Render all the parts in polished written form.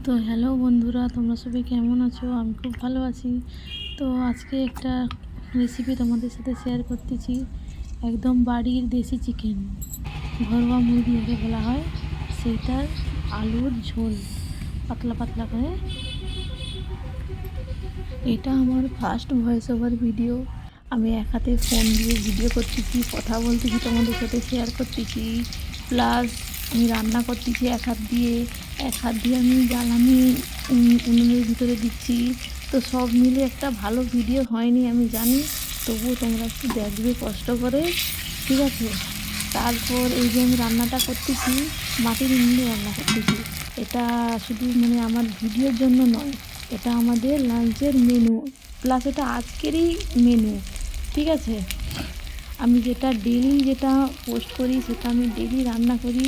তো হ্যালো বন্ধুরা, তোমরা সবাই কেমন আছো? আমি খুব ভালো আছি। তো আজকে একটা রেসিপি তোমাদের সাথে শেয়ার করতেছি। একদম বাড়ির দেশি চিকেন, ঘরোয়া মুরগি যাকে বলা হয়, সেইটার আলুর ঝোল পাতলা পাতলা করে। এটা আমার ফার্স্ট ভয়েস ওভার ভিডিও। আমি এক হাতে ফোন দিয়ে ভিডিও করতেছি, কথা বলতেছি, তোমাদের সাথে শেয়ার করতেছি, প্লাস আমি রান্না করতেছি এক হাত দিয়ে আমি জ্বালানি উনুনের ভিতরে দিচ্ছি। তো সব মিলে একটা ভালো ভিডিও হয়নি আমি জানি, তবুও তোমরা একটু দেখবে কষ্ট করে, ঠিক আছে? তারপর এই যে আমি রান্নাটা করতেছি, মাটির উনুনে রান্না করতেছি। এটা শুধু আমার ভিডিওর জন্য নয়, এটা আমাদের লাঞ্চের মেনু, প্লাস এটা আজকেরই মেনু, ঠিক আছে? আমি যেটা পোস্ট করি, সেটা আমি ডেলি রান্না করি,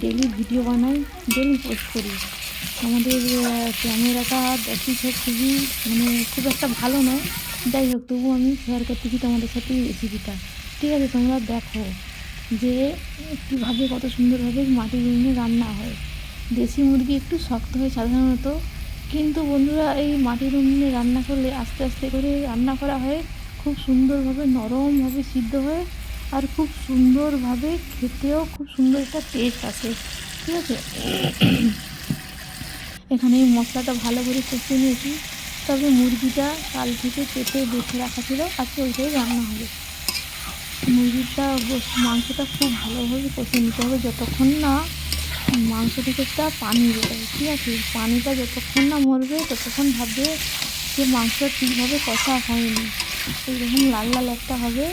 ডেলি ভিডিও বানাই, ডেলি পোস্ট করি। আমাদের ক্যামেরাটা দেখি খুবই খুব একটা ভালো নয়, যাই হোক তবু আমি শেয়ার করতেছি তোমাদের সাথে এই রেসিপিটা, ঠিক আছে? তোমরা দেখো যে কীভাবে কত সুন্দরভাবে মাটির উনুনে রান্না হয়। দেশি মুরগি একটু শক্ত হয় সাধারণত, কিন্তু বন্ধুরা এই মাটির উনুনে রান্না করলে আস্তে আস্তে করে রান্না করা হয়, খুব সুন্দরভাবে নরমভাবে সিদ্ধ হয়, আর খুব সুন্দরভাবে খেতেও খুব সুন্দর একটা টেস্ট আসে, ঠিক আছে? এখানে এই মশলাটা ভালো করে কষিয়ে নিয়েছি। তবে মুরগিটা কাল থেকে কেটে বেছে রাখা ছিল, আজকে ওইটাই রান্না হবে। মাংসটা খুব ভালোভাবে কষিয়ে নিতে হবে, যতক্ষণ না মাংস থেকে একটা পানি বেরোয়, ঠিক আছে? পানিটা যতক্ষণ না মরবে ততক্ষণ ভাববে যে মাংসটা ঠিকভাবে কষা হয়নি। এইরকম লাল লাল একটা হবে,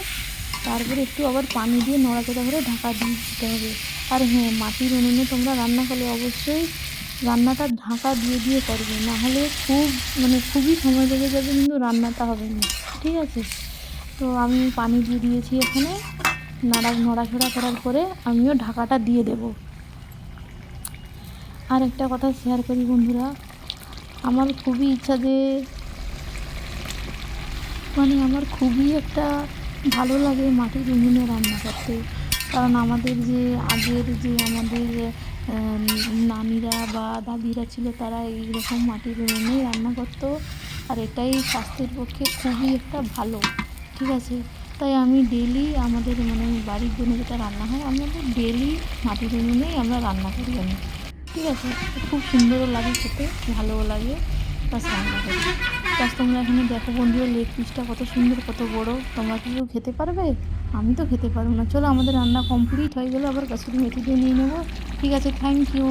তারপরে একটু আবার পানি দিয়ে নড়াচড়া করে ঢাকা দিয়ে দিতে হবে। আর হ্যাঁ, মাটির উনুনে তোমরা রান্না করলে অবশ্যই রান্নাটা ঢাকা দিয়ে দিয়ে করবে, নাহলে খুবই সময় লেগে যাবে, কিন্তু রান্নাটা হবে না, ঠিক আছে? তো আমি পানি দিয়ে দিয়েছি এখানে, নড়াচড়া করার পরে আমিও ঢাকাটা দিয়ে দেব। আর একটা কথা শেয়ার করি বন্ধুরা, আমার খুবই ইচ্ছা যে আমার খুবই একটা ভালো লাগে মাটির উনুনে রান্না করতে। কারণ আমাদের নানিরা বা দাদিরা ছিল, তারা এইরকম মাটির উনুনেই রান্না করতো, আর এটাই স্বাস্থ্যের পক্ষে খুবই একটা ভালো, ঠিক আছে? তাই আমি ডেলি আমাদের বাড়ির জন্য যেটা রান্না হয়, আমাদের ডেলি মাটির উনুনেই আমরা রান্না করি আমি, ঠিক আছে? খুব সুন্দরও লাগে খেতে, ভালোও লাগে, প্লাস রান্না করি। প্লাস তোমরা এখানে দেখো বন্ধুরা, লেগ পিসটা কত সুন্দর, কত বড়। তোমরা কি কেউ খেতে পারবে? আমি তো খেতে পারবো না। চলো, আমাদের রান্না কমপ্লিট হয়ে গেলো, আবার কাসুরি মেথি দিয়ে নিয়ে নেবো, ঠিক আছে? Thank you.